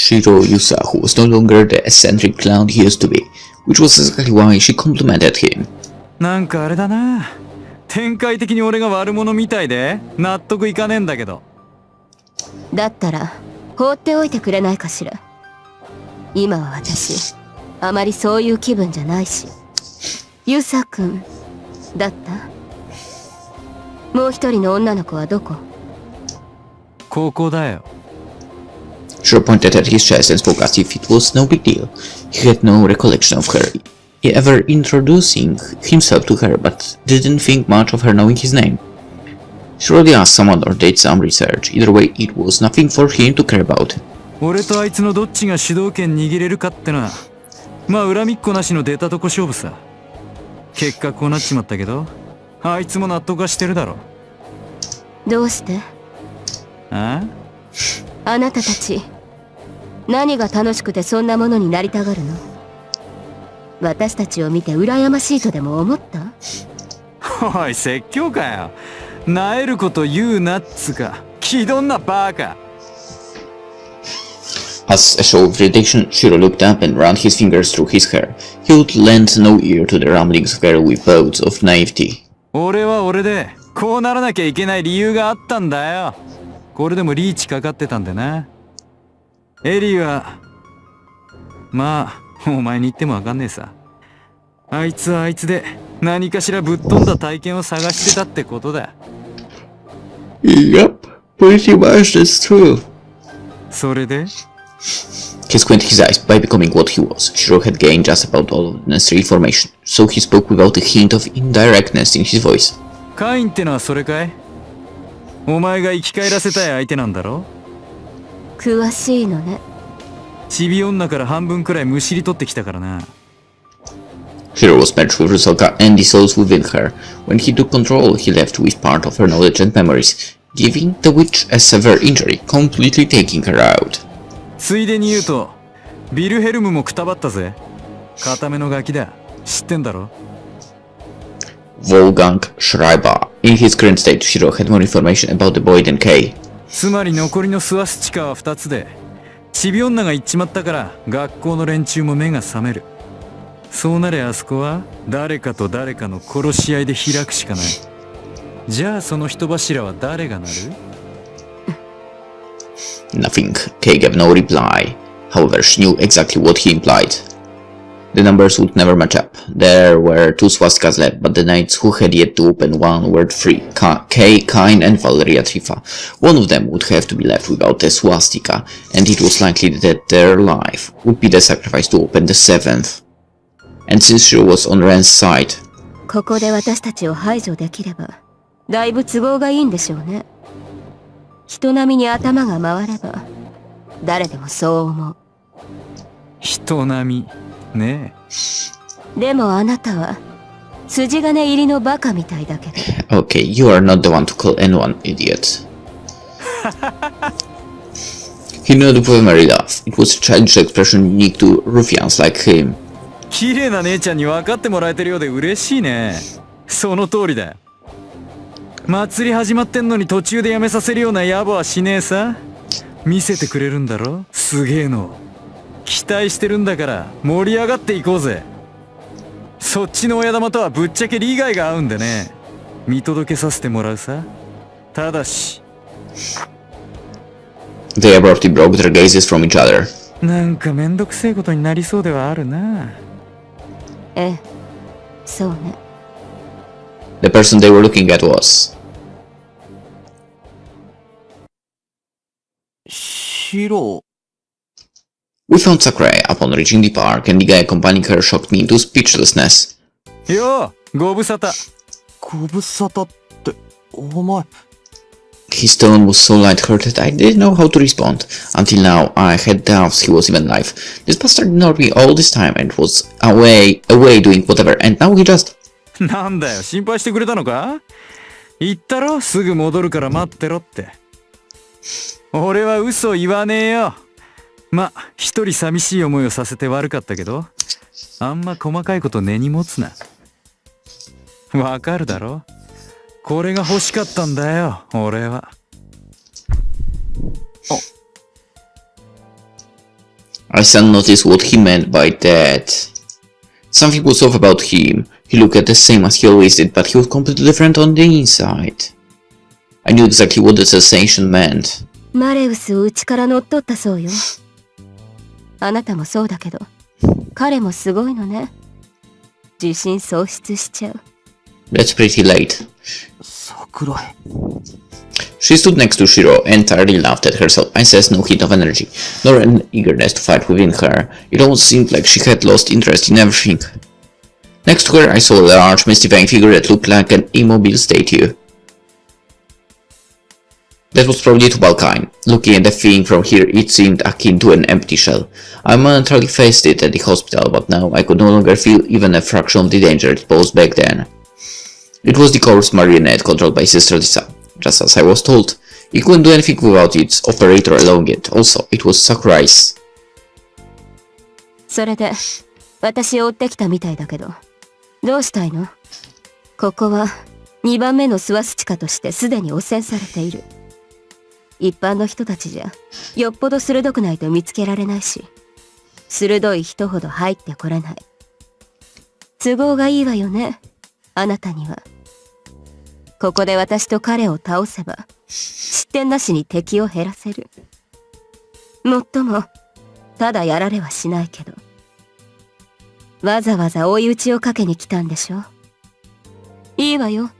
Shiro Yusa, who was no longer the eccentric clown he used to be, which was exactly why she complimented him. なんかあれだな。展開的に俺が悪者みたいで納得いかねえんだけど。だったら放っておいてくれないかしら。今は私あまりそういう気分じゃないし。ユサ君だった？もう一人の女の子はどこ？ここだよ。Shiro pointed at his chest and spoke as if it was no big deal. He had no recollection of her ever introducing himself to her, but didn't think much of her knowing his name. She already asked someone or did some research. Either way, it was nothing for him to care about. 俺とあいつのどっちが主導権握れるかってな。まあ恨みっこなしの出たとこ勝負さ。結果こうなっちまったけど、あいつも納得はしてるだろ。どうして？あ？あなたたち何が楽しくてそんなものになりたがるの？私たちを見て羨ましいとでも思った？おい説教かよ。なえること言うなっつか。気取んなバカ。As a show of irritation, Shiro looked up and ran his fingers through his hair. He would lend no ear to the ramblings of her with boats of naivety. 俺は俺でこうならなきゃいけない理由があったんだよ。これでもリーチかかってたんでな。エリーはまあお前に言ってもわかんねえさ。あいつはあいつで何かしらぶっ飛んだ体験を探してたってことだ。Yup, pretty much that's true. それで He squinted his eyes by becoming what he was. Shiro had gained just about all of the necessary information, so he spoke without a hint of indirectness in his voice. カインってのはそれかい？お前が生き返らせたい相手なんだろ？詳しいのね。チビ女から半分くらいむしり取ってきたからな。Shiro was matched with Rusalka and the souls within her. When he took control, he left with part of her knowledge and memories, giving the witch a severe injury, completely taking her out. ついでに言うと、ビルヘルムもくたばったぜ。固めのガキだ。知ってんだろ？ Wolfgang Schreiber. In his current state, Shiro had more information about the boy than Kay. つまり残りのスワスチカは2つで、チビ女が行っちまったから学校の連中も目が覚める。そうなれあそこは誰かと誰かの殺し合いで開くしかない。じゃあその人柱は誰がなる？ Nothing. Kay gave no reply. However, she knew exactly what he implied. The numbers would never match up. There were 2 swastikas left, but the knights who had yet to open one were 3. Kay, Kain and Valeria Trifa. One of them would have to be left without a swastika, and it was likely that their life would be the sacrifice to open the 7th. And since she was on Ren's side, ここで私たちを排除できればだいぶ都合がいいんでしょうね。人並みに頭が回れば誰でもそう思う。人並みねえ。でもあなたは筋金入りのバカみたいだけど。okay, you are not the one to call anyone idiot. He nodded with a merry laugh. It was a childish expression unique to ruffians like him. 綺麗な姉ちゃんに分かってもらえてるようで嬉しいね。その通りだよ。祭り始まってんのに途中でやめさせるような野暮はしねえさ。見せてくれるんだろ？すげえの。期待してるんだから盛り上がっていこうぜ。そっちの親玉とはぶっちゃけ利害が合うんでね。見届けさせてもらうさ。ただし。They abruptly broke their gazes from each other. なんかめんどくせえことになりそうではあるな。ええ、そうね。The person they were looking at was シロ。 We found Sakurai upon reaching the park, and the guy accompanying her shocked me into speechlessness. よう、ご無沙汰。ご無沙汰って、お前。His tone was so light-hearted I didn't know how to respond. Until now, I had doubts he was even alive. This bastard ignored me all this time and was away doing whatever, and now he just... なんだよ、心配してくれたのか？言ったろ、すぐ戻るから待ってろって。俺は嘘言わねえよ。ま、一人寂しい思いをさせて悪かったけど、あんま細かいこと根に持つな。わかるだろ？これが欲しかったんだよ、俺は。I suddenly noticed what he meant by that. Something was off about him. He looked the same as he always did, but he was completely different on the inside. I knew exactly what the sensation meant. マレウスを内から乗っ取ったそうよ。あなたもそうだけど、彼もすごいのね。自信喪失しちゃう。That's pretty late. 桜井。She stood next to Shiro, entirely laughed at herself. I sensed no hint of energy, nor an eagerness to fight within her. It almost seemed like she had lost interest in everything. Next to her, I saw a large, mystifying figure that looked like an immobile statue. That was probably Tubalcain. Looking at the thing from here, it seemed akin to an empty shell. I momentarily faced it at the hospital, but now I could no longer feel even a fraction of the danger it posed back then. It was the corpse marionette controlled by Sister Lisa. Just as I was told, it couldn't do anything without its operator allowing it. Also, it was Sakurai's. それで、私を追ってきたみたいだけど、どうしたいの？ここは2番目のスワスチカとしてすでに汚染されている。一般の人たちじゃ、よっぽど鋭くないと見つけられないし、鋭い人ほど入ってこれない。都合がいいわよね、あなたには。ここで私と彼を倒せば、失点なしに敵を減らせる。もっとも、ただやられはしないけど。わざわざ追い打ちをかけに来たんでしょ。いいわよ。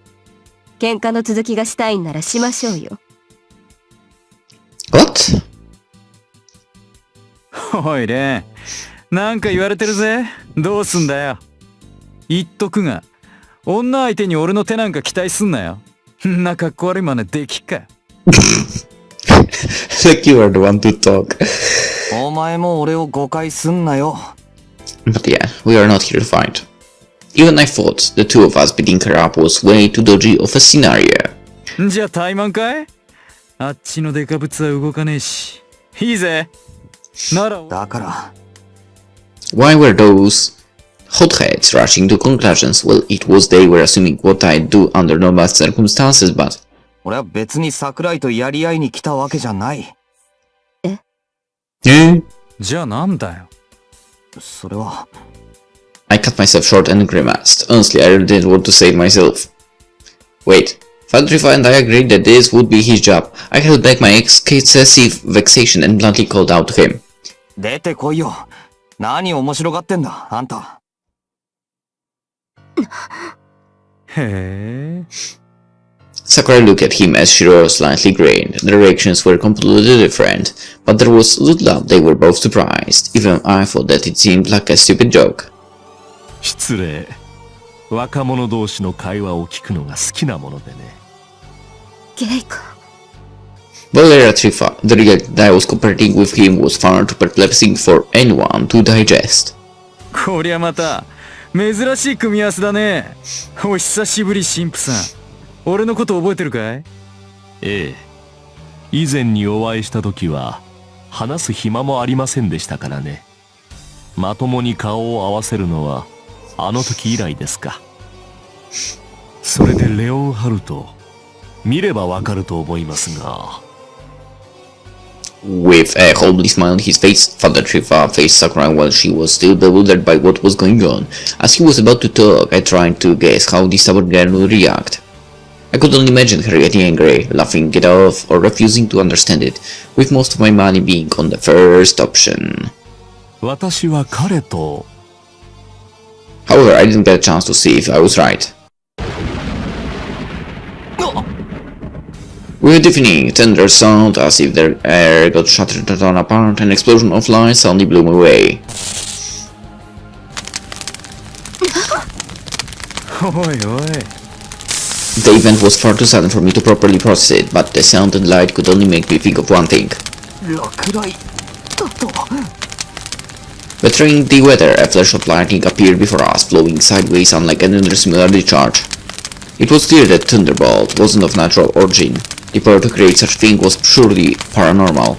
喧嘩の続きがしたいんならしましょうよ。What? おいレン、なんか言われてるぜ。どうすんだよ。言っとくが、女相手に俺の手なんか期待すんなよ。んなかっこ悪い真似できっか。Like you are the one to talk. お前も俺を誤解すんなよ。But yeah, we are not here to fight. Even I thought the two of us beating her up was way too dodgy of a scenario. じゃあ怠慢かい？あっちのデカブツは動かねえし。いいぜ。なら。だから。Why were those hotheads rushing to conclusions? Well, it was they were assuming what I'd do under normal circumstances, but... 俺は別に桜井とやり合いに来たわけじゃない。じゃあなんだよ。それは。I cut myself short and grimaced. Honestly, I really didn't want to save myself. Wait, Fadrifa and I agreed that this would be his job. I held back my excessive vexation and bluntly called out to him. 出てこいよ。何面白がってんだ、あんた。へえ。Sakurai looked at him as Shiro slightly grinned. The reactions were completely different, but there was little doubt they were both surprised. Even I thought that it seemed like a stupid joke. 失礼。若者同士の会話を聞くのが好きなものでね。ゲイか。Valera Trifa, the regret that I was cooperating with him was far too perplexing for anyone to digest. こりゃまた珍しい組み合わせだね。お久しぶり神父さん。俺のこと覚えてるかい？ええ。以前にお会いした時は話す暇もありませんでしたからね。まともに顔を合わせるのはあの時以来ですか。それでレオンハルト見ればわかると思いますが。With a homely smile on his face, Father Trifa faced Sakurai while she was still bewildered by what was going on. As he was about to talk, I tried to guess how the stubborn girl would react. I could only imagine her getting angry, laughing it off, or refusing to understand it, with most of my money being on the first option. 私は彼と However, I didn't get a chance to see if I was right. With a deafening, tender sound, as if the air got shattered torn apart, an explosion of light suddenly blew me away. おいおい。The event was far too sudden for me to properly process it, but the sound and light could only make me think of one thing. 落雷だと。Betraying the weather, a flash of lightning appeared before us, flowing sideways unlike another similar discharge. It was clear that Thunderbolt wasn't of natural origin. The power to create such a thing was surely paranormal.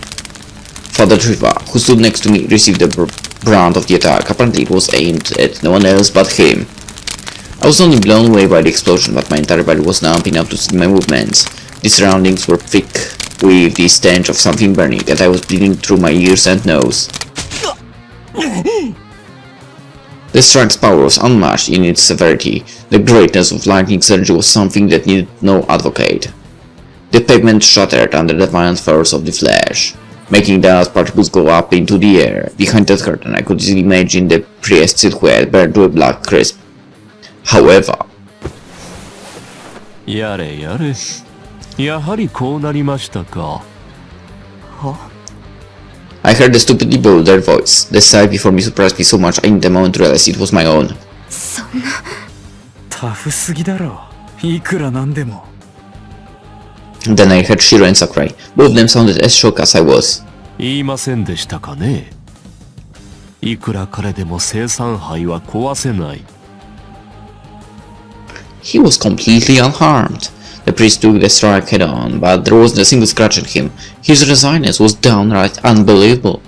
Father Triva, who stood next to me, received the brunt of the attack. Apparently it was aimed at no one else but him. I was only blown away by the explosion, but my entire body was numb enough to see my movements. The surroundings were thick with the stench of something burning, and I was bleeding through my ears and nose. The strike's power was unmatched in its severity. The greatness of lightning's energy was something that needed no advocate. The pavement shattered under the violent force of the flash, making dust particles go up into the air. Behind that curtain, I could easily imagine the priest's silhouette burned to a black crisp. However, やれやれ。やはりこうなりましたか。I heard the stupidly bolder voice. The sight before me surprised me so much I in the moment realized it was my own. そんな。タフすぎだろ。いくらなんでも。Then I heard Shiro and Sakurai. Both of them sounded as shocked as I was. 言いませんでしたかね。いくら彼でも生産灰は壊せない。He was completely unharmed. The priest took the strike head on, but there wasn't a single scratch on him. His resilience was downright unbelievable.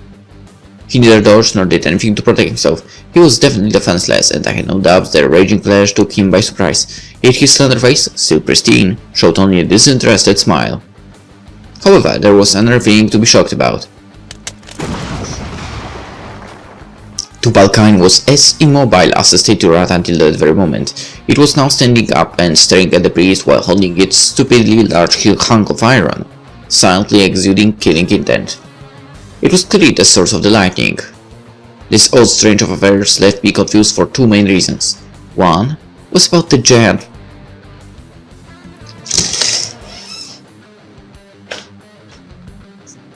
He neither dodged nor did anything to protect himself. He was definitely defenseless, and I had no doubts the raging flash took him by surprise. Yet his slender face, still pristine, showed only a disinterested smile. However, there was another thing to be shocked about. Tubalcain was as immobile as a statue rat until that very moment. It was now standing up and staring at the priest while holding its stupidly large hunk of iron, silently exuding killing intent. It was clearly the source of the lightning. This odd strange of affairs left me confused for two main reasons. One was about the giant.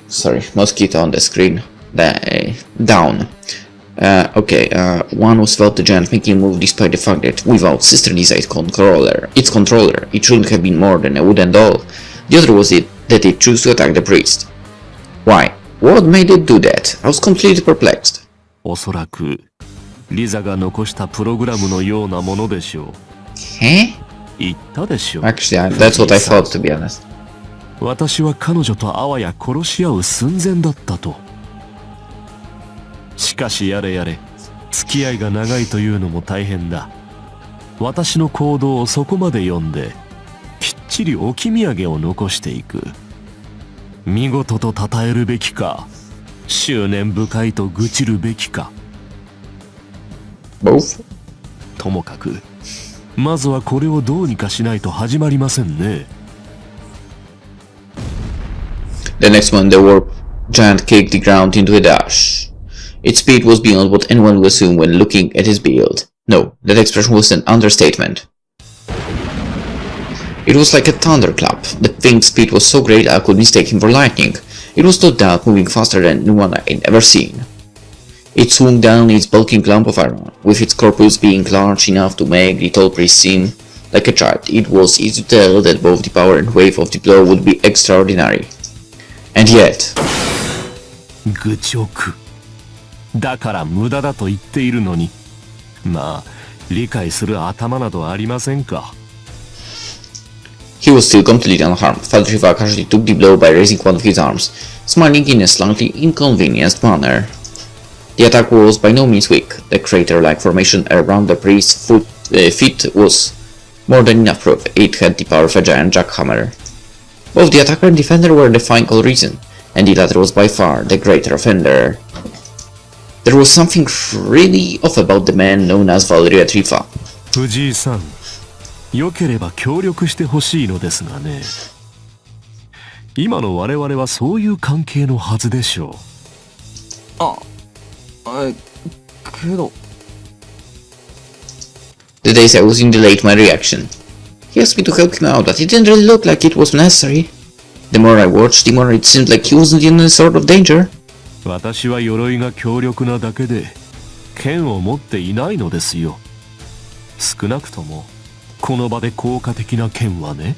Sorry, mosquito on the screen. Down. One was about the giant making a move despite the fact that without Sister Lisa's controller, it shouldn't have been more than a wooden doll. The other was that it chose to attack the priest. Why? What made it do that? I was completely perplexed. おそらくリザが残したプログラムのようなものでしょう。言ったでしょう。Actually, that's what I thought, to be honest. 私は彼女とあわや殺し合う寸前だったと。しかしやれやれ、付き合いが長いというのも大変だ。私の行動をそこまで読んで、きっちり置き土産を残していく。見事と称えるべきか、執念深いと愚痴るべきか。Both? ともかく、まずはこれをどうにかしないと始まりませんね。The next one, the warp giant kicked the ground into a dash. Its speed was beyond what anyone would assume when looking at his build. No, that expression was an understatement. It was like a thunderclap. The thing's speed was so great I could mistake him for lightning. It was no doubt moving faster than anyone I'd ever seen. It swung down its bulking clump of iron, with its corpus being large enough to make the tall priest seem like a child. It was easy to tell that both the power and wave of the blow would be extraordinary. And yet... 愚直。だから無駄だと言っているのに。まあ、理解する頭などありませんか。He was still completely unharmed. Father Shiva casually took the blow by raising one of his arms, smiling in a slightly inconvenienced manner. The attack was by no means weak. The crater-like formation around the priest's feet was more than enough proof it had the power of a giant jackhammer. Both the attacker and defender were defying all reason, and the latter was by far the greater offender. There was something really off about the man known as Valeria Trifa. 藤井さん、よければ協力してほしいのですがね。今の我々はそういう関係のはずでしょう。けど。The days I was in delayed my reaction. He asked me to help him out, but it didn't really look like it was necessary. The more I watched, the more it seemed like he wasn't in any sort of danger. 私は鎧が強力なだけで剣を持っていないのですよ。少なくともこの場で効果的な剣はね。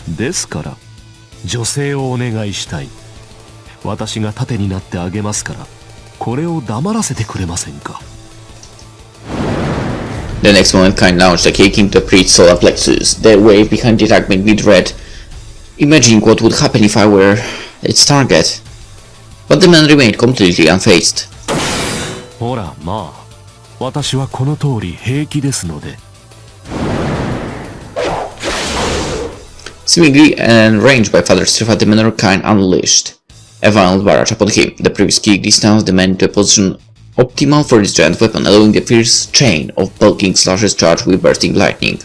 ですから女性をお願いしたい。私が盾になってあげますから、これを黙らせてくれませんか。The next moment, Kain launched a kick into the priest's solar plexus. The wave behind the attack made me dread, imagining what would happen if I were its target. But the man remained completely unfazed. ほらまあ、私はこの通り平気ですので。Seemingly enraged by Father Strifa, the man Kain unleashed A violent barrage upon him. The previous kick distanced the man into a position optimal for this giant weapon, allowing the fierce chain of bulking slashes charged with bursting lightning.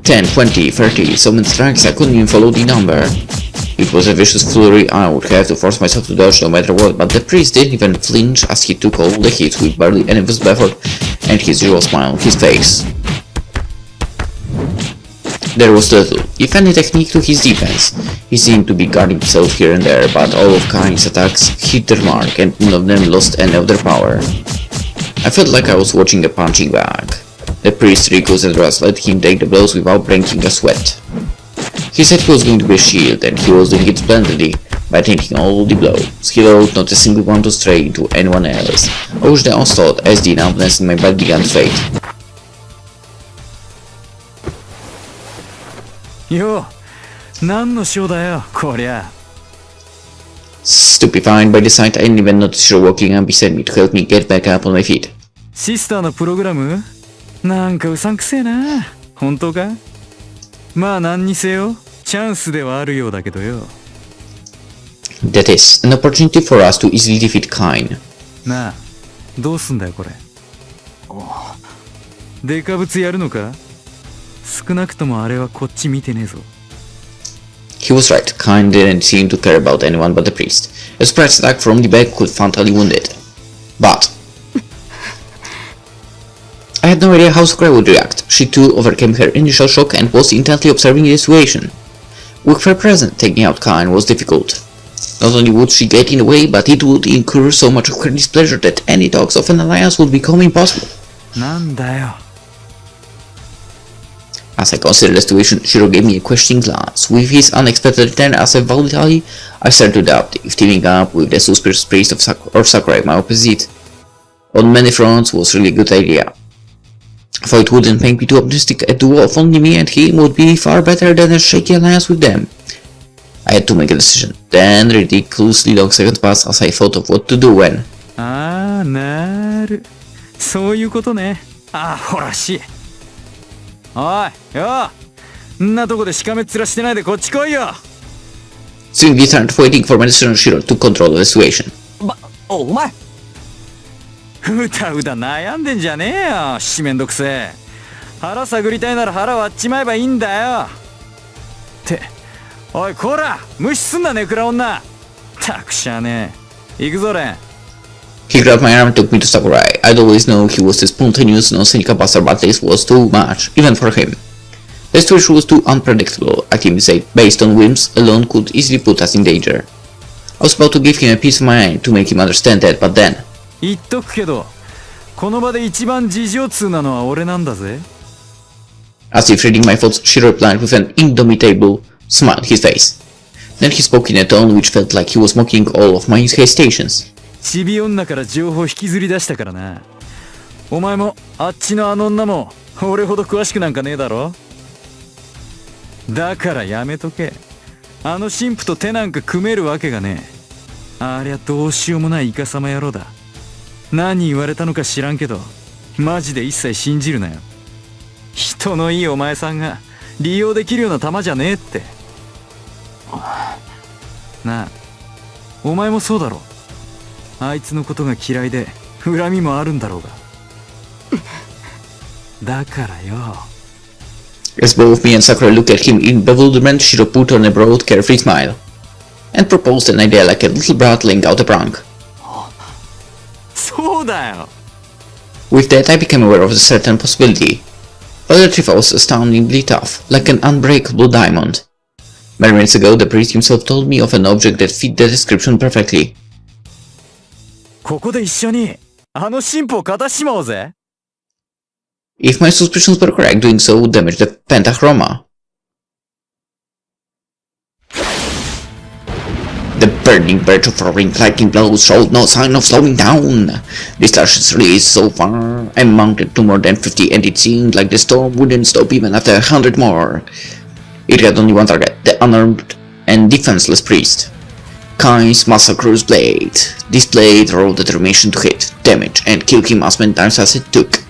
10, 20, 30, so many strikes I couldn't even follow the number. It was a vicious flurry. I would have to force myself to dodge no matter what, but the priest didn't even flinch as he took all the hits with barely any visible effort and his usual smile on his face. There was little, if any, technique to his defense. He seemed to be guarding himself here and there, but all of Kain's attacks hit their mark and none of them lost any of their power. I felt like I was watching a punching bag. The priest recoiled and Russ let him take the blows without breaking a sweat. He said he was going to be a shield, and he was doing it splendidly by taking all the blows. He allowed not a single one to stray into anyone else. I wished the onslaught as the numbness in my body began to fade. Yo, 何のショーだよ、こりゃ。Stupefied by the sight, I didn't even notice her walking up beside me to help me get back up on my feet. シスターのプログラムなんかうさんくせえな。本当か？まあ何にせよ、チャンスではあるようだけどよ。That is, an opportunity for us to easily defeat Kain. なあ、どうすんだよこれ。デカブツやるのか？少なくともあれはこっち見てねえぞ。He was right, Kain didn't seem to care about anyone but the priest. A surprise attack from the back could fatally wound it. But I had no idea how Sakurai would react. She too overcame her initial shock and was intently observing the situation. With her present, taking out Kain was difficult. Not only would she get in the way, but it would incur so much of her displeasure that any talks of an alliance would become impossible. なんだよ。As I considered the situation, Shiro gave me a questioning glance. With his unexpected return as a volatile, I started to doubt if teaming up with the suspicious priest of Sakurai, my opposite, on many fronts was really a good idea. For it wouldn't make me too optimistic, a duo of only me and him would be far better than a shaky alliance with them. I had to make a decision. Then ridiculously long seconds passed as I thought of what to do when. ああ、なる。そういうことね。ああ、ほらしい。おい、よ。んなとこでしかめっ面してないでこっち来いよ。Seeing the turn waiting for my decision, Shiro took control of the situation. お前うだうだ悩んでんじゃねえよ、しめんどくせえ。腹探りたいなら腹割っちまえばいいんだよ。って、おいこら、無視すんなネクラ女。たくしゃねえ。行くぞレン。He grabbed my arm and took me to Sakurai. I'd always known he was a spontaneous, non-cynical bastard, but this was too much, even for him. The situation was too unpredictable. Activity based on whims alone could easily put us in danger. I was about to give him a piece of my mind to make him understand that, but then... 言っとくけど、この場で一番事情通なのは俺なんだぜ。As if reading my thoughts, she replied with an indomitable smile on his face. Then he spoke in a tone which felt like he was mocking all of my hesitations. チビ女から情報引きずり出したからな。お前もあっちのあの女も俺ほど詳しくなんかねえだろ。だからやめとけ。あの神父と手なんか組めるわけがねえ。ありゃどうしようもないイカサマ野郎だ。何言われたのか知らんけど、マジで一切信じるなよ。人のいいお前さんが利用できるような玉じゃねえって。なあ、お前もそうだろ。あいつのことが嫌いで恨みもあるんだろうが。だからよ。As both me and Sakura looked at him in bewilderment, Shiro put on a broad, carefree smile and proposed an idea like a little brat laying out a prank. そうだよ。With that, I became aware of a certain possibility. Brother Trifa was astoundingly tough, like an unbreakable diamond. Many minutes ago, the priest himself told me of an object that fit the description perfectly. ここで一緒にあの神父を勝たしちまおうぜ。If my suspicions were correct, doing so would damage the pentachroma. The burning bird of roaring lightning blows showed no sign of slowing down. The slashes released so far amounted to more than 50, and it seemed like the storm wouldn't stop even after 100 more. It had only one target, the unarmed and defenseless priest. Kain's massacre's blade. This blade raw determination to hit, damage, and kill him as many times as it took.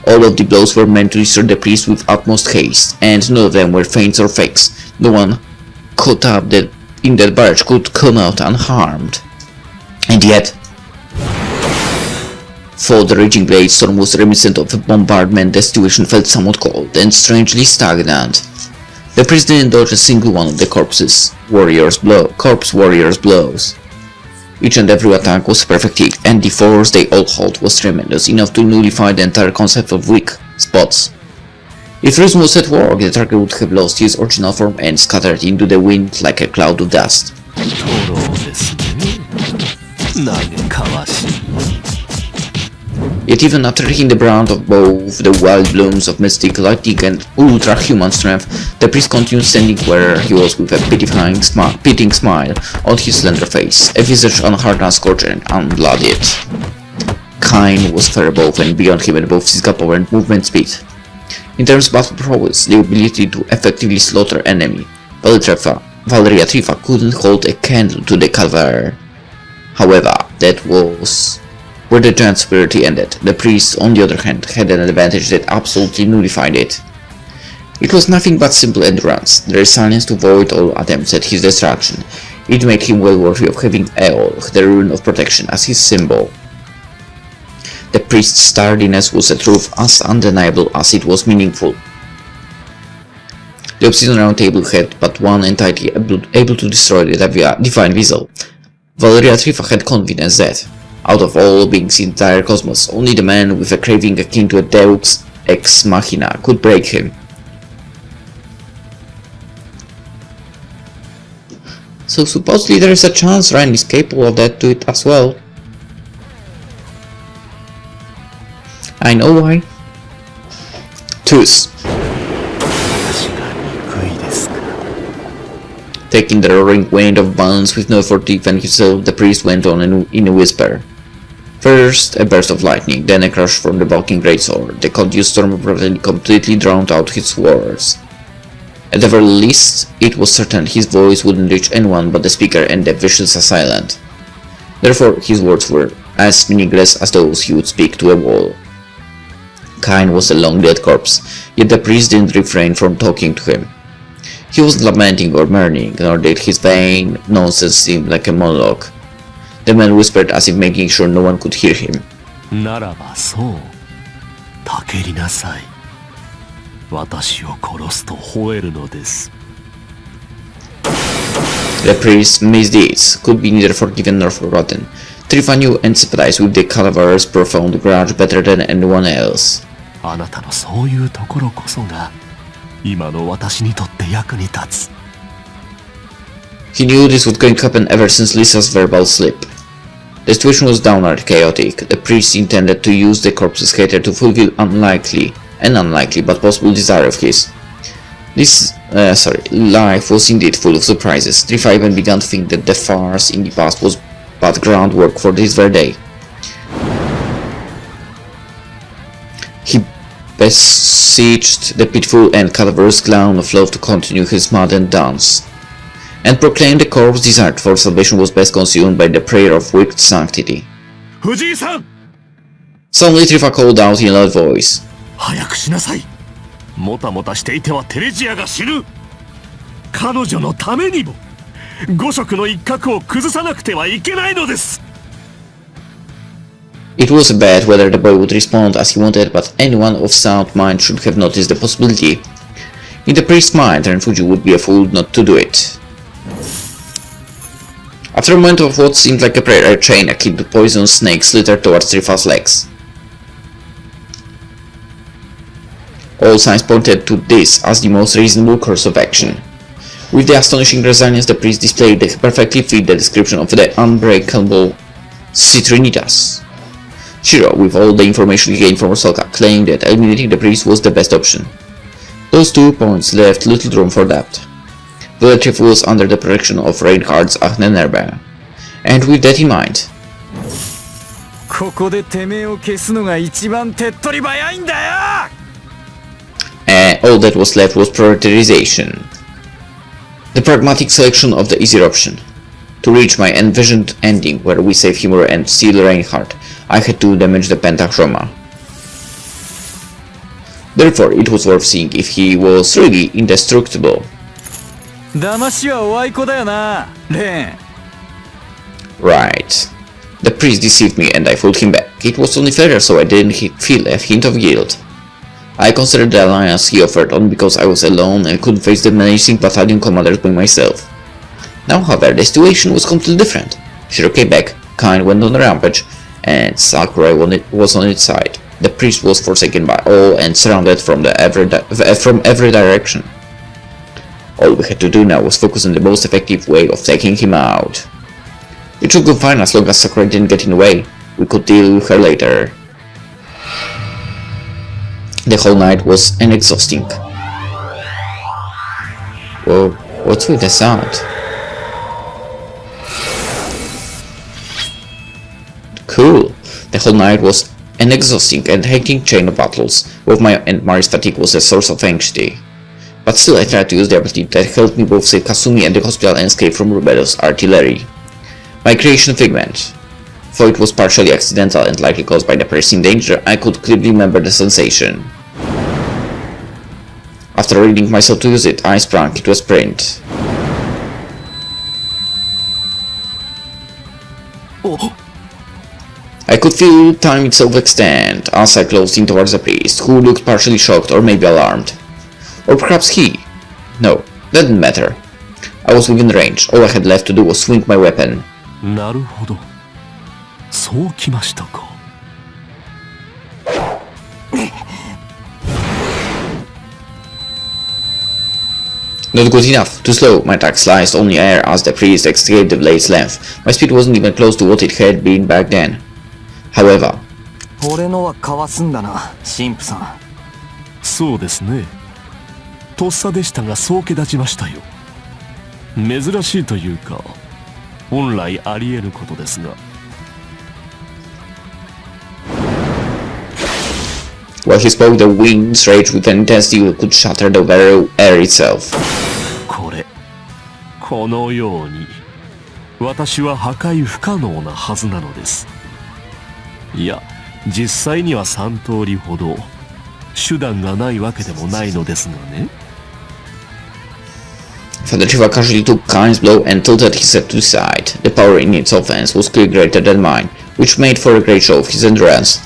All of the blows were meant to destroy the priest with utmost haste, and none of them were feints or fakes. No one caught up that in that barrage could come out unharmed. And yet, for the raging blade storm was reminiscent of a bombardment, the situation felt somewhat cold and strangely stagnant. The priest didn't dodge a single one of the corpse warriors' blows. Each and every attack was perfect hit, and the force they all held was tremendous, enough to nullify the entire concept of weak spots. If reason was at work, the target would have lost his original form and scattered into the wind like a cloud of dust. Yet even after hitting the brunt of both the wild blooms of mystic lightning and ultra-human strength, the priest continued standing where he was with a pitying smile on his slender face, a visage unhardened, unscorched and unbloodied. Cain was far above and beyond him in both physical power and movement speed. In terms of battle prowess, the ability to effectively slaughter enemy, Valeria Trifa couldn't hold a candle to the cadaver. However, that was where the giant's superiority ended. The priest, on the other hand, had an advantage that absolutely nullified it. It was nothing but simple endurance, the resilience to avoid all attempts at his destruction. It made him well worthy of having Eol, the rune of protection, as his symbol. The priest's sturdiness was a truth as undeniable as it was meaningful. The Obsidian Round Table had but one entity able to destroy the Divine Vessel. Valeria Trifa had confidence that, out of all beings in the entire cosmos, only the man with a craving akin to a deus ex machina could break him. So supposedly there is a chance Ryan is capable of that to it as well. I know why. Tooth. Taking the roaring wind of balance with no effort to defend himself, the priest went on in a whisper. First, a burst of lightning, then a crash from the bulking greatsword. The confused storm abruptly completely drowned out his words. At the very least, it was certain his voice wouldn't reach anyone but the speaker and the vicious assailant. Therefore, his words were as meaningless as those he would speak to a wall. Cain was a long-dead corpse, yet the priest didn't refrain from talking to him. He wasn't lamenting or mourning, nor did his vain nonsense seem like a monologue. The man whispered as if making sure no one could hear him. The priest's misdeeds could be neither forgiven nor forgotten. Trifa knew and sympathized with the cadaver's profound grudge better than anyone else. He knew this was going to happen ever since Lisa's verbal slip. The situation was downright chaotic. The priest intended to use the corpse's hater to fulfill unlikely but possible desire of his. Life was indeed full of surprises. Trifa even began to think that the farce in the past was but groundwork for this very day. He besieged the pitfall and cadaver's clown of love to continue his maddened dance, and proclaimed the corpse's desire for salvation was best consumed by the prayer of wicked sanctity. Suddenly Trifa called out in a loud voice. It was a bet whether the boy would respond as he wanted, but anyone of sound mind should have noticed the possibility. In the priest's mind, Renfuji would be a fool not to do it. After a moment of what seemed like a prayer, a chain akin to poisonous snake slithered towards Trifa's legs. All signs pointed to this as the most reasonable course of action. With the astonishing resilience the priest displayed, they perfectly fit the description of the unbreakable Citrinitas. Shiro, with all the information he gained from Rosalka, claimed that eliminating the priest was the best option. Those 2 points left little room for doubt. Valeria was under the protection of Reinhardt's Ahnenerbe, and with that in mind, all that was left was prioritization. The pragmatic selection of the easier option. To reach my envisioned ending where we save Himura and steal Reinhardt, I had to damage the Pentachroma. Therefore, it was worth seeing if he was really indestructible. 騙しはおあいこだよな、レン。Right. The priest deceived me and I fooled him back. It was only fair, so I didn't feel a hint of guilt. I considered the alliance he offered only because I was alone and couldn't face the menacing battalion commanders by myself. Now, however, the situation was completely different. Shiro came back, Kain went on a rampage, and Sakurai was on its side. The priest was forsaken by all and surrounded from every direction. All we had to do now was focus on the most effective way of taking him out. It should go fine as long as Sakurai didn't get in the way. We could deal with her later. The whole night was exhausting. Whoa, what's with the sound? Cool. The whole night was an exhausting and hectic chain of battles. Both my and Mari's fatigue was a source of anxiety. But still I tried to use the ability that helped me both save Kasumi and the hospital and escape from Rubedo's artillery. My creation figment. Though it was partially accidental and likely caused by the perceived danger, I could clearly remember the sensation. After reading myself to use it, I sprang into a sprint. I could feel time itself extend as I closed in towards the priest, who looked partially shocked or maybe alarmed. Or perhaps he. No, that didn't matter. I was within range. All I had left to do was swing my weapon. なるほど。そうきましたか。Not good enough. Too slow. My attack sliced only air as the priest escaped the blade's length. My speed wasn't even close to what it had been back then. However, 俺のはかわすんだな、神父さん。そうですね。とっさでしたがそうけ立ちましたよ。珍しいというか、本来あり得ることですが。while he spoke, the winds raged with an intensity that could shatter the very air itself. このように、私は破壊不可能なはずなのです。いや、実際には3通りほど、手段がないわけでもないのですがね。Father Shiva casually took Kain's blow and tilted his head to the side. The power in its offense was clearly greater than mine, which made for a great show of his endurance.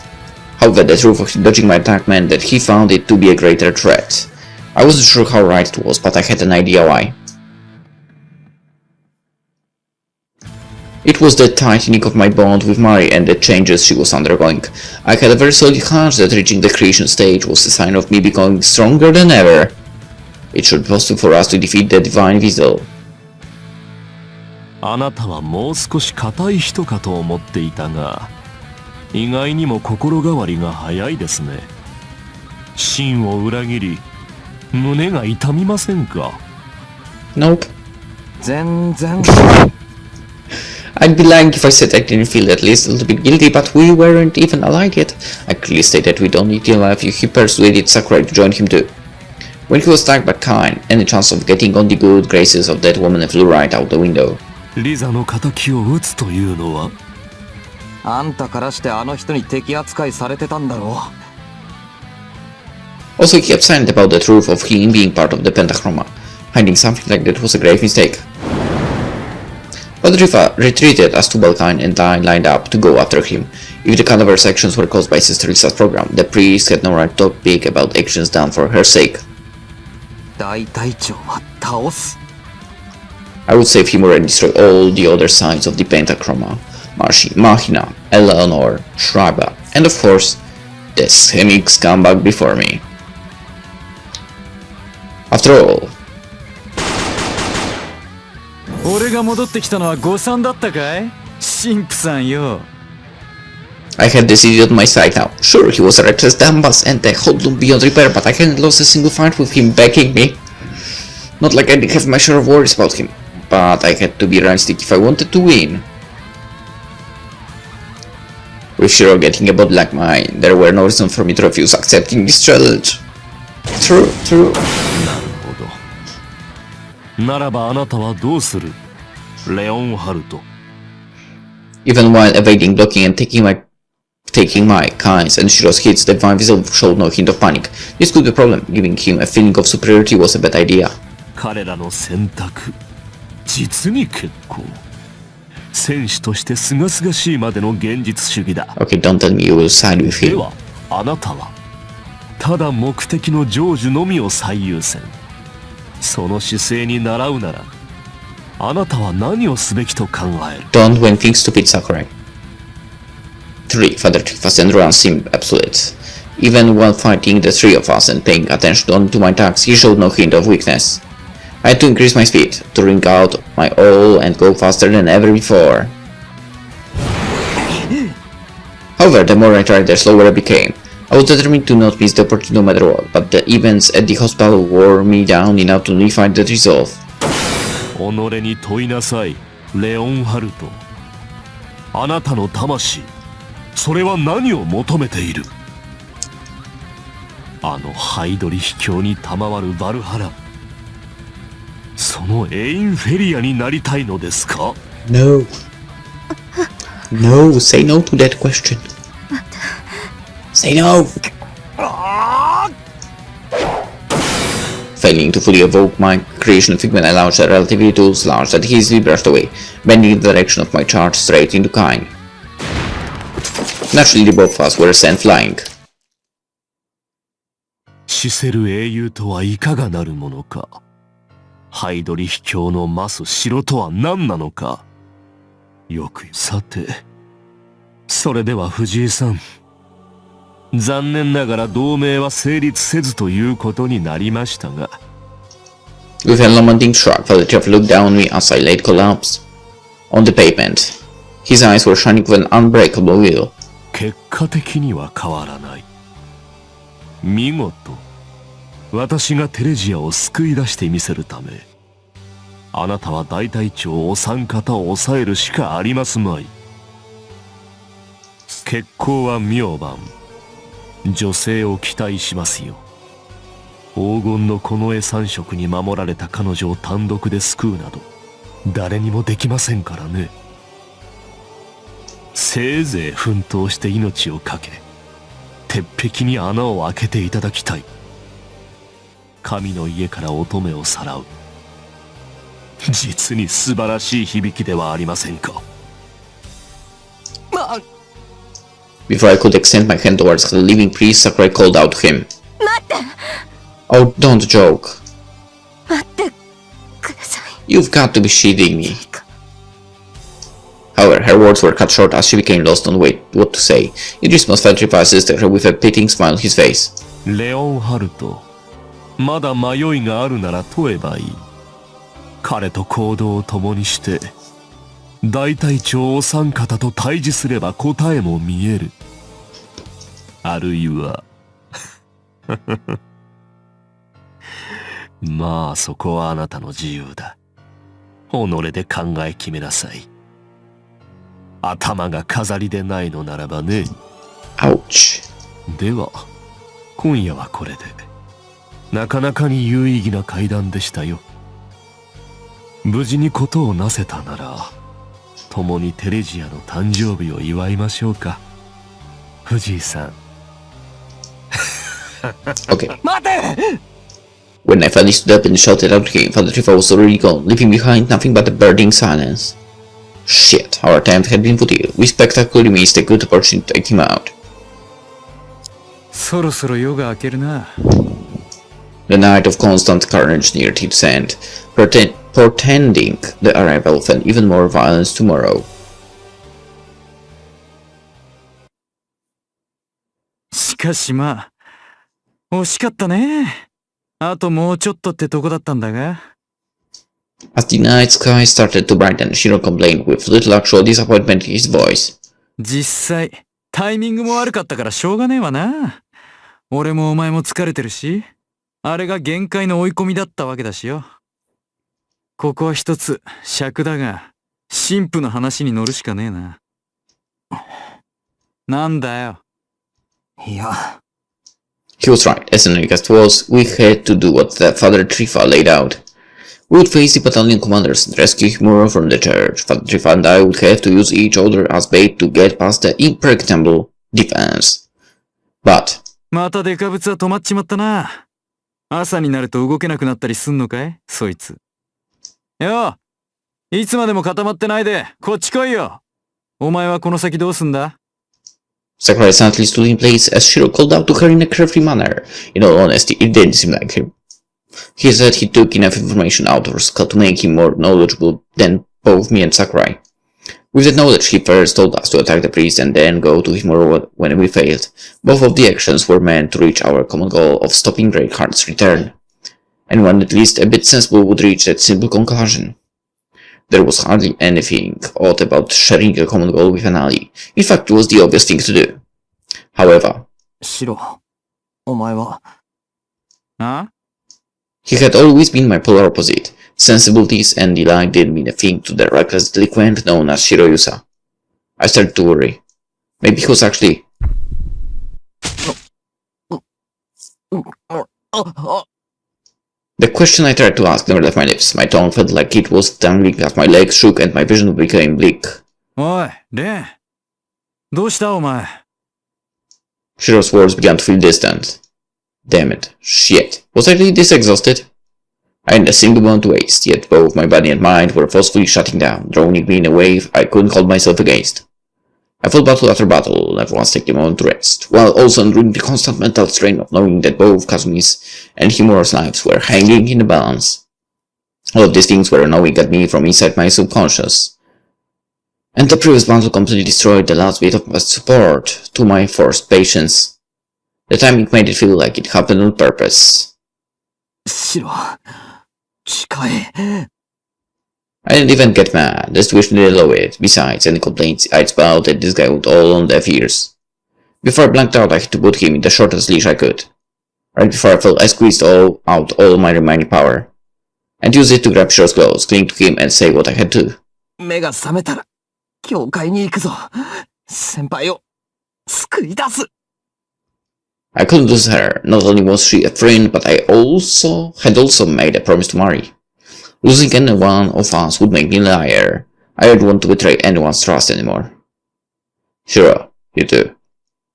However, the truth of him dodging my attack meant that he found it to be a greater threat. I wasn't sure how right it was, but I had an idea why. It was the tightening of my bond with Mari and the changes she was undergoing. I had a very solid hunch that reaching the creation stage was a sign of me becoming stronger than ever. It should be possible for us to defeat the divine vessel. あなたはもう少し硬い人かと思っていたが、意外にも心変わりが早いですね。真を裏切り、胸が痛みませんか？ Nope. 全然。I'd be lying if I said I didn't feel at least a little bit guilty, but we weren't even allied yet. I clearly stated we don't need to ally if he persuaded Sakurai to join him too. When he was attacked by Kain, any chance of getting on the good graces of that woman flew right out the window. リザの仇を討つというのは？あんたからしてあの人に敵扱いされてたんだろう。 Also, he kept silent about the truth of him being part of the Pentachroma. Hiding something like that was a grave mistake. But Rifa retreated as Tubalkain and I lined up to go after him. If the cadaver sections were caused by Sister Lisa's program, the priest had no right to talk big about actions done for her sake. 大隊長は倒す。 I would save him and destroy all the other signs of the Pentachroma. Marshi, Mahina, Eleanor, Shriba, and of course, the schemic scumbag before me. After all, 俺が戻ってきたのは誤算だったかい？神父さんよ。I had this idiot on my side now. Sure, he was a reckless dumbass and a hoodlum beyond repair, but I hadn't lost a single fight with him backing me. Not like I didn't have my share of worries about him, but I had to be realistic if I wanted to win. With Shiro getting a body like mine, there were no reason for me to refuse accepting this challenge. True. なるほど。ならばあなたはどうする？レオンハルト。Even while evading, blocking, and taking my Kain's and Shiro's hits, the divine vessel showed no hint of panic. This could be a problem. Giving him a feeling of superiority was a bad idea. 彼らの選択、実に結構。戦士として清々しいまでの現実主義だ。Okay, don't tell me you will side with で him. は、あなたは、ただ目的の成就のみを最優先。その姿勢に倣うなら、あなたは何をすべきと考える？ Don't when things stupid Sakurai. 3. Father Trifa's endurance seemed absolute. Even while fighting the three of us and paying attention only to my attacks, he showed no hint of weakness. I had to increase my speed, to wring out my all and go faster than ever before. However, the more I tried, the slower I became. I was determined to not miss the opportunity no matter what, but the events at the hospital wore me down enough to nullify that resolve. 己に問いなさい、レオンハルト。あなたの魂、それは何を求めている？あのハイドリ秘境に賜るバルハラ、そのエインフェリアになりたいのですか？ No. No, say no to that question. Say no! Failing to fully evoke my creation figment, I launched a relatively too large that he easily brushed away, bending in the direction of my charge straight into Kine. Naturally, the both of us were sent flying. 死せる英雄とはいかがなるものか。ハイドリ秘境の増す城とは何なのか。よく、さて、それでは藤井さん、残念ながら同盟は成立せずということになりましたが。With a lamenting shrug, Father Trifa looked down on me as I laid collapsed on the pavement. His eyes were shining with an unbreakable will. 結果的には変わらない。見事、私がテレジアを救い出してみせるため、あなたは大隊長お三方を抑えるしかありますまい。決行は明晩。女性を期待しますよ。黄金の近衛三色に守られた彼女を単独で救うなど誰にもできませんからね。せいぜい奮闘して命を懸け鉄壁に穴を開けていただきたい。神の家から乙女をさらう、実に素晴らしい響きではありませんか。Before I could extend my hand towards the living priest, Sakurai called out to him. Oh, don't joke. You've got to be shitting me. However, her words were cut short as she became lost on what to say. Idris must felt assisted her with a pitying smile on his face. レオンハルト、まだ迷いがあるなら問えばいい。彼と行動を共にして大隊長お三方と対峙すれば答えも見える。あるいはまあそこはあなたの自由だ。己で考え決めなさい。頭が飾りでないのならばね。Ouch. では今夜はこれで。なかなかに有意義な会談でしたよ。無事に事をなせたなら共にテレジアの誕生日を祝いましょうか、藤井さん。Okay. 待て！ When I finally stood up and shouted out to him, Father Trifa was already gone, leaving behind nothing but a burning silence. Shit, our attempt had been futile. We spectacularly missed a good opportunity to take him out. そろそろ夜が明けるな。The night of constant carnage neared its end, portending the arrival of an even more violence tomorrow. しかしまあ、惜しかったね。あともうちょっとってとこだったんだが。As the night sky started to brighten, Shiro complained with little actual disappointment in his voice. 実際、タイミングも悪かったからしょうがねえわな。俺もお前も疲れてるし、あれが限界の追い込みだったわけだしよ。ここは一つ尺だが、神父の話に乗るしかねえな。なんだよ。いや。He was right. As annoying as it was, we had to do what the Father Trifa laid out. We would face the battalion commanders and rescue Himura from the church. Father Trifa and I would have to use each other as bait to get past the impregnable defense. But... またデカブツは止まっちまったな。朝になると動けなくなったりすんのかいそいつ。よう、いつまでも固まってないで、こっち来いよ。お前はこの先どうすんだ？ Sakurai silently stood in place as Shiro called out to her in a carefree manner. In all honesty, it didn't seem like him. He said he took enough information out of her skull to make him more knowledgeable than both me and Sakurai. With that knowledge, he first told us to attack the priest and then go to him when we failed. Both of the actions were meant to reach our common goal of stopping Greatheart's return. Anyone at least a bit sensible would reach that simple conclusion. There was hardly anything odd about sharing a common goal with an ally. In fact, it was the obvious thing to do. However, シロ、お前は。he had always been my polar opposite. Sensibilities and delight didn't mean a thing to the reckless delinquent known as Shiroyusa. I started to worry. Maybe he was actually... The question I tried to ask never left my lips. My tongue felt like it was dangling as my legs shook and my vision became bleak. おい、レン。どうしたお前。Shiro's words began to feel distant. Damn it. Shit. Was I really this exhausted? I hadn't a single moment to waste, yet both my body and mind were forcefully shutting down, drowning me in a wave I couldn't hold myself against. I fought battle after battle, never once taking a moment to rest, while also enduring the constant mental strain of knowing that both Kazumi's and Himura's lives were hanging in the balance. All of these things were gnawing at me from inside my subconscious. And the previous battle completely destroyed the last bit of support to my forced patience. The timing made it feel like it happened on purpose. シロ、近い。I didn't even get mad, the situation didn't allow it. Besides, any complaints I'd spouted this guy would all on deaf ears. Before I blanked out, I had to put him in the shortest leash I could. Right before I fell, I squeezed out all my remaining power, and used it to grab Shiro's clothes, cling to him, and say what I had to. 目が覚めたら、教会に行くぞ。先輩を救い出す。I couldn't lose her. Not only was she a friend, but I had also made a promise to marry. Losing any one of us would make me a liar. I didn't want to betray anyone's trust anymore. Shiro, you too.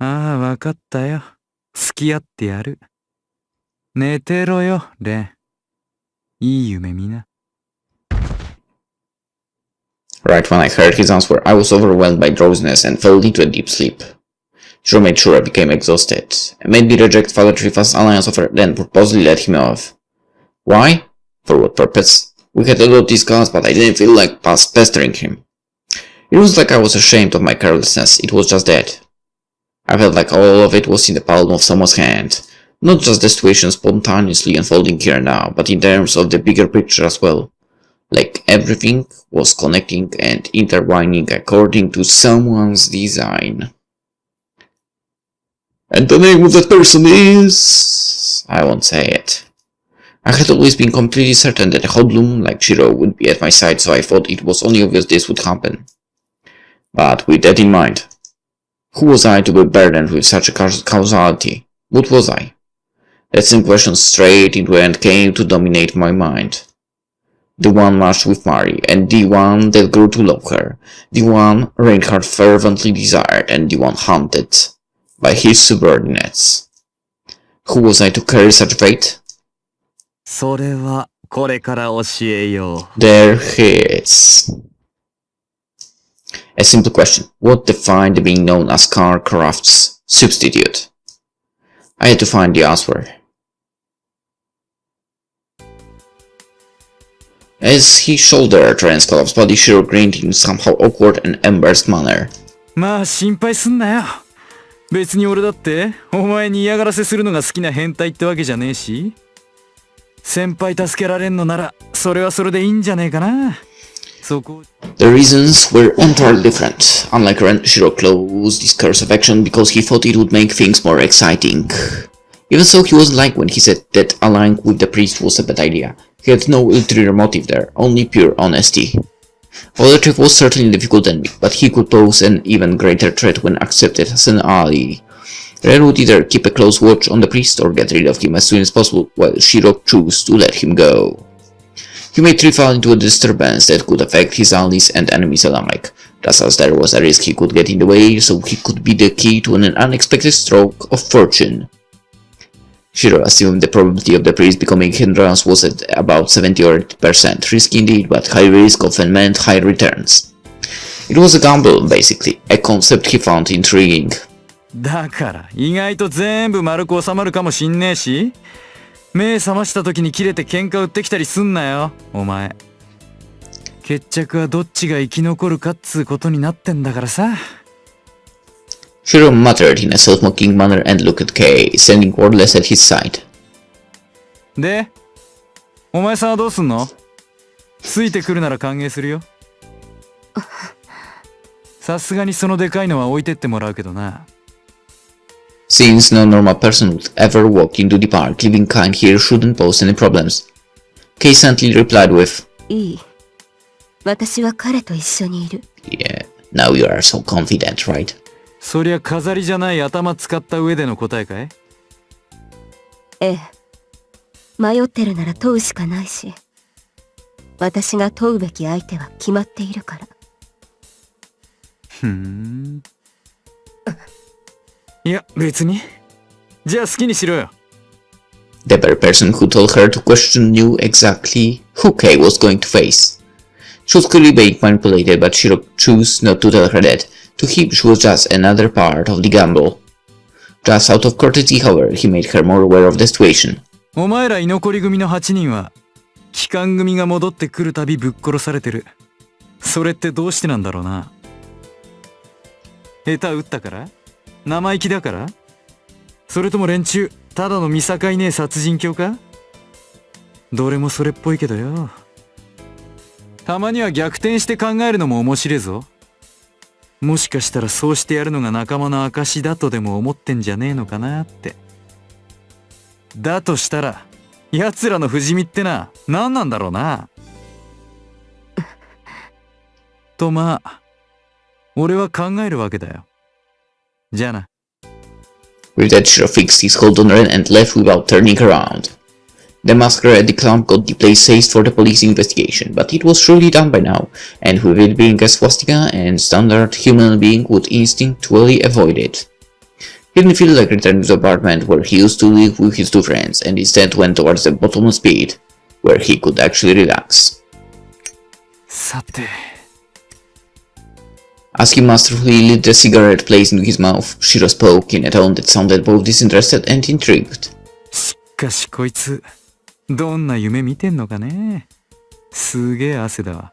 ああ、わかったよ。付き合ってやる。寝てろよ、レン。いい夢見な。Right when I heard his answer, I was overwhelmed by drowsiness and fell into a deep sleep. Shiro made sure I became exhausted, and made me reject Father Trifa's alliance offer, then purposely let him off. Why? For what purpose? We had a lot discussed, but I didn't feel like pestering him. It wasn't like I was ashamed of my carelessness, it was just that. I felt like all of it was in the palm of someone's hand. Not just the situation spontaneously unfolding here and now, but in terms of the bigger picture as well. Like everything was connecting and intertwining according to someone's design. And the name of that person is... I won't say it. I had always been completely certain that a hoodlum like Shiro would be at my side, so I thought it was only obvious this would happen. But with that in mind, who was I to be burdened with such a causality? What was I? That same question straight into the end came to dominate my mind. The one matched with Mari, and the one that grew to love her, the one Reinhardt fervently desired, and the one hunted by his subordinates. Who was I to carry such fate? それはこれから教えよう。 There he is. A simple question. What defined the being known as Carcraft's substitute? I had to find the answer. As he shouldered Transclops' body, Shiro grinned in somehow awkward and embarrassed manner. まあ心配すんなよ。別に俺だってお前に嫌がらせするのが好きな変態ってわけじゃねえし。先輩助けられんのならそれはそれでいいんじゃねえかな。そこ。The reasons were entirely different. Unlike Ren, Shiro closed his course of action because he thought it would make things more exciting. Even so, he wasn't like when he said that allying with the priest was a bad idea. He had no ulterior motive there, only pure honesty. Father Triff was certainly difficult enemy, but he could pose an even greater threat when accepted as an ally. Ren would either keep a close watch on the priest or get rid of him as soon as possible, while Shiro chose to let him go. He made Triff fall into a disturbance that could affect his allies and enemies alike, just as there was a risk he could get in the way, so he could be the key to an unexpected stroke of fortune. Shiro assumed the probability of the priest becoming hindrance was at about 70 or 80%, risky indeed, but high risk often meant high returns. It was a gamble, basically, a concept he found intriguing. だから意外と全部丸く収まるかもしんねえし、目覚ました時に切れて喧嘩売ってきたりすんなよ、お前。決着はどっちが生き残るかっつうことになってんだからさ。Shiro muttered in a self-mocking manner and looked at Kei, standing wordless at his side. で、お前さんはどうすんの？ついてくるなら歓迎するよ。さすがにそのでかいのは置いてってもらうけどな。Since no normal person would ever walk into the park, leaving kind here shouldn't pose any problems. Kei instantly replied with, いい。私は彼と一緒にいる。Yeah, now you are so confident, right? そりゃ飾りじゃない頭使った上での答えかい？ええ。迷ってるなら問うしかないし、私が問うべき相手は決まっているから。いや、別に。じゃあ好きにしろよ。The very person who told her to question knew exactly who Kei was going to face. She was clearly being manipulated, but Shiro chose not to tell her that. To him, she was just another part of the gamble. Just out of courtesy, however, he made her more aware of the situation. お前ら居残り組の8人は、帰還組が戻ってくるたびぶっ殺されてる。それってどうしてなんだろうな。下手打ったから？生意気だから？それとも連中、ただの見境ねえ殺人狂か？どれもそれっぽいけどよ。たまには逆転して考えるのも面白いぞ。もしかしたらそうしてやるのが仲間の証だとでも思ってんじゃねえのかなって。だとしたら、奴らの不死身ってな、何なんだろうな。とまあ、俺は考えるわけだよ。じゃあな。With that, Shiro fixed his hold on her and left without turning around. The massacre at the club got the place seized for the police investigation, but it was surely done by now, and with it being a swastika, and standard human being would instinctually avoid it. He didn't feel like returning to the apartment where he used to live with his two friends, and instead went towards the bottomless pit, where he could actually relax. さて。As he masterfully lit the cigarette placed into his mouth, Shiro spoke in a tone that sounded both disinterested and intrigued. しかしこいつ、どんな夢見てんのかね。すげえ汗だわ。